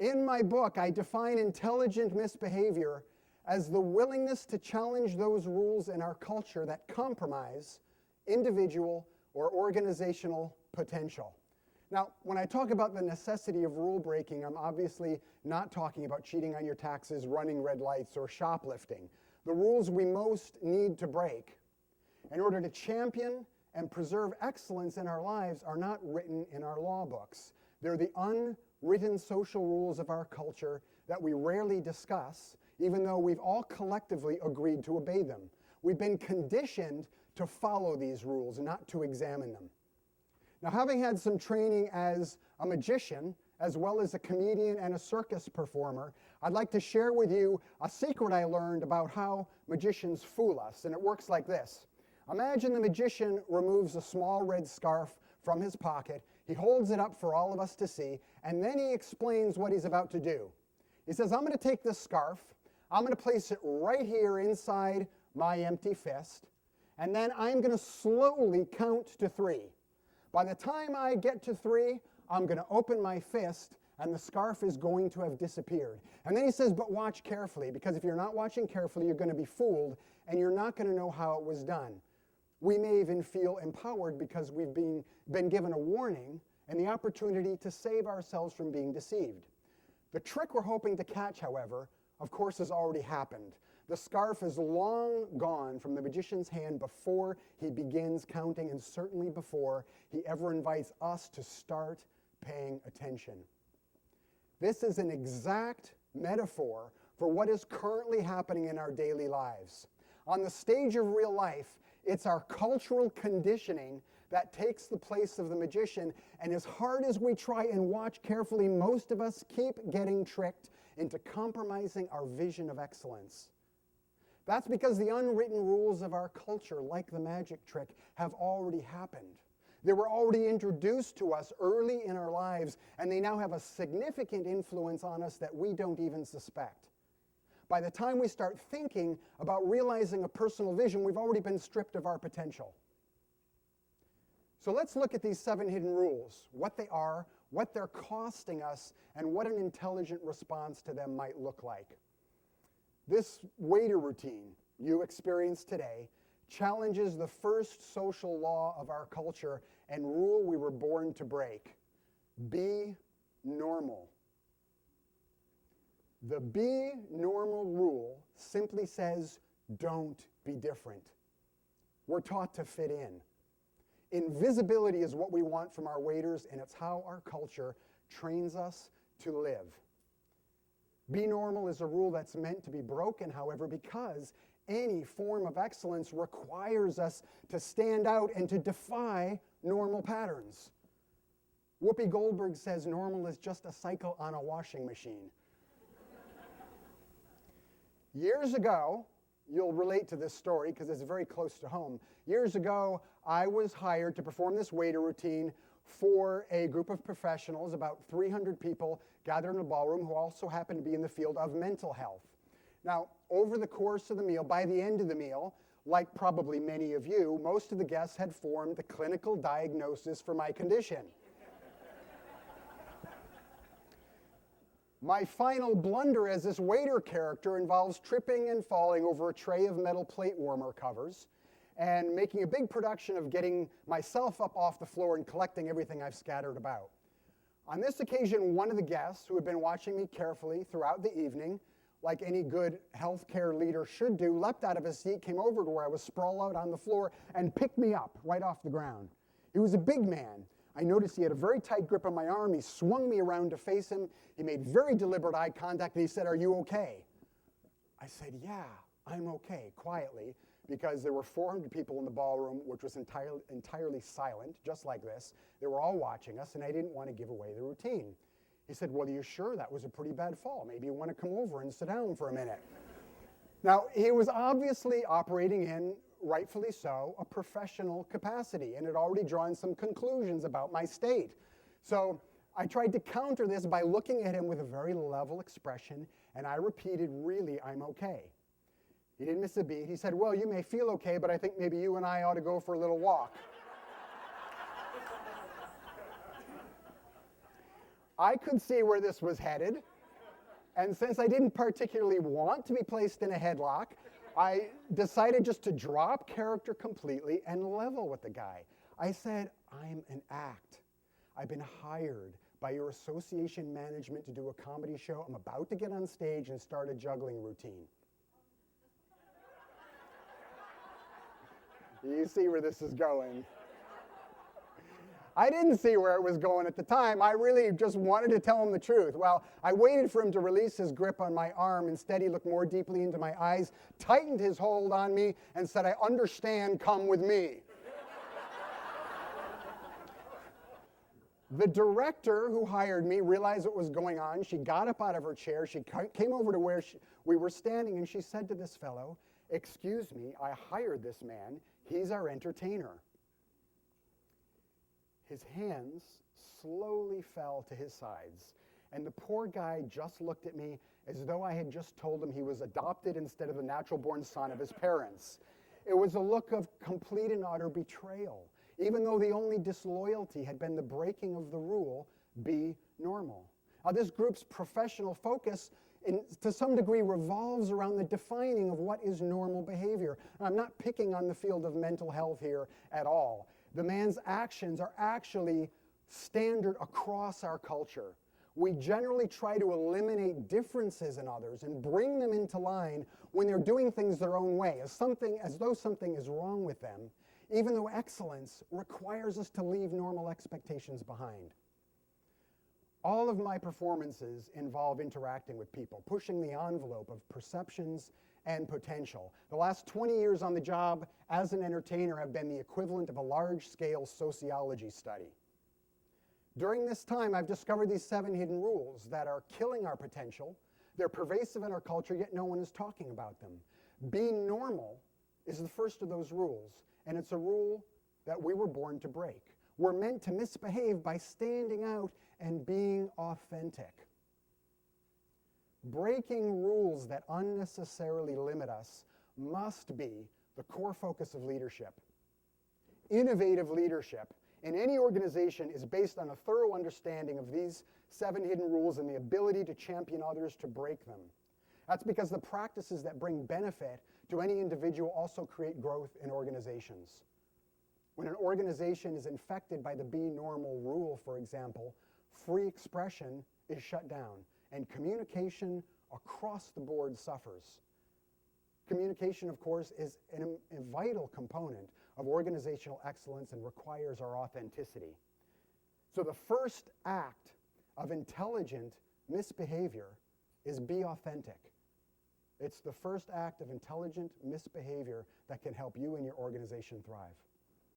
In my book, I define intelligent misbehavior as the willingness to challenge those rules in our culture that compromise individual or organizational potential. Now, when I talk about the necessity of rule breaking, I'm obviously not talking about cheating on your taxes, running red lights, or shoplifting. The rules we most need to break in order to champion and preserve excellence in our lives are not written in our law books. They're the unwritten social rules of our culture that we rarely discuss, even though we've all collectively agreed to obey them. We've been conditioned to follow these rules, not to examine them. Now, having had some training as a magician, as well as a comedian and a circus performer, I'd like to share with you a secret I learned about how magicians fool us, and it works like this. Imagine the magician removes a small red scarf from his pocket, he holds it up for all of us to see, and then he explains what he's about to do. He says, I'm going to take this scarf, I'm going to place it right here inside my empty fist, and then I'm going to slowly count to 3. By the time I get to 3, I'm going to open my fist, and the scarf is going to have disappeared. And then he says, but watch carefully, because if you're not watching carefully, you're going to be fooled, and you're not going to know how it was done. We may even feel empowered because we've been given a warning and the opportunity to save ourselves from being deceived. The trick we're hoping to catch, however, of course, has already happened. The scarf is long gone from the magician's hand before he begins counting, and certainly before he ever invites us to start paying attention. This is an exact metaphor for what is currently happening in our daily lives. On the stage of real life, it's our cultural conditioning that takes the place of the magician, and as hard as we try and watch carefully, most of us keep getting tricked into compromising our vision of excellence. That's because the unwritten rules of our culture, like the magic trick, have already happened. They were already introduced to us early in our lives, and they now have a significant influence on us that we don't even suspect. By the time we start thinking about realizing a personal vision, we've already been stripped of our potential. So let's look at these 7 hidden rules, what they are, what they're costing us, and what an intelligent response to them might look like. This waiter routine you experience today challenges the first social law of our culture and rule we were born to break. Be normal. The be normal rule simply says, don't be different. We're taught to fit in. Invisibility is what we want from our waiters, and it's how our culture trains us to live. Be normal is a rule that's meant to be broken, however, because any form of excellence requires us to stand out and to defy normal patterns. Whoopi Goldberg says normal is just a cycle on a washing machine. Years ago, you'll relate to this story because it's very close to home. Years ago, I was hired to perform this waiter routine for a group of professionals, about 300 people gathered in a ballroom who also happened to be in the field of mental health. Now, over the course of the meal, by the end of the meal, like probably many of you, most of the guests had formed the clinical diagnosis for my condition. My final blunder as this waiter character involves tripping and falling over a tray of metal plate warmer covers and making a big production of getting myself up off the floor and collecting everything I've scattered about. On this occasion, one of the guests, who had been watching me carefully throughout the evening, like any good healthcare leader should do, leapt out of his seat, came over to where I was sprawled out on the floor, and picked me up right off the ground. He was a big man. I noticed he had a very tight grip on my arm. He swung me around to face him. He made very deliberate eye contact, and he said, "Are you okay?" I said, "Yeah, I'm okay," quietly, because there were 400 people in the ballroom, which was entirely silent, just like this. They were all watching us, and I didn't want to give away the routine. He said, "Well, are you sure? That was a pretty bad fall. Maybe you want to come over and sit down for a minute." Now, he was obviously operating in, rightfully so, a professional capacity, and had already drawn some conclusions about my state. So I tried to counter this by looking at him with a very level expression, and I repeated, "Really, I'm okay." He didn't miss a beat. He said, "Well, you may feel okay, but I think maybe you and I ought to go for a little walk." I could see where this was headed. And since I didn't particularly want to be placed in a headlock, I decided just to drop character completely and level with the guy. I said, I'm an act. I've been hired by your association management to do a comedy show. I'm about to get on stage and start a juggling routine. You see where this is going. I didn't see where it was going at the time. I really just wanted to tell him the truth. Well, I waited for him to release his grip on my arm. Instead, he looked more deeply into my eyes, tightened his hold on me, and said, I understand, come with me. The director who hired me realized what was going on. She got up out of her chair. She came over to where we were standing, and she said to this fellow, excuse me, I hired this man. He's our entertainer. His hands slowly fell to his sides, and the poor guy just looked at me as though I had just told him he was adopted instead of the natural-born son of his parents. It was a look of complete and utter betrayal, even though the only disloyalty had been the breaking of the rule, be normal. Now, this group's professional focus to some degree revolves around the defining of what is normal behavior. And I'm not picking on the field of mental health here at all. The man's actions are actually standard across our culture. We generally try to eliminate differences in others and bring them into line when they're doing things their own way, as though something is wrong with them, even though excellence requires us to leave normal expectations behind. All of my performances involve interacting with people, pushing the envelope of perceptions and potential. The last 20 years on the job as an entertainer have been the equivalent of a large-scale sociology study. During this time, I've discovered these 7 hidden rules that are killing our potential. They're pervasive in our culture, yet no one is talking about them. Being normal is the first of those rules, and it's a rule that we were born to break. We're meant to misbehave by standing out and being authentic. Breaking rules that unnecessarily limit us must be the core focus of leadership. Innovative leadership in any organization is based on a thorough understanding of these 7 hidden rules and the ability to champion others to break them. That's because the practices that bring benefit to any individual also create growth in organizations. When an organization is infected by the be normal rule, for example, free expression is shut down, and communication across the board suffers. Communication, of course, is a vital component of organizational excellence and requires our authenticity. So the first act of intelligent misbehavior is be authentic. It's the first act of intelligent misbehavior that can help you and your organization thrive.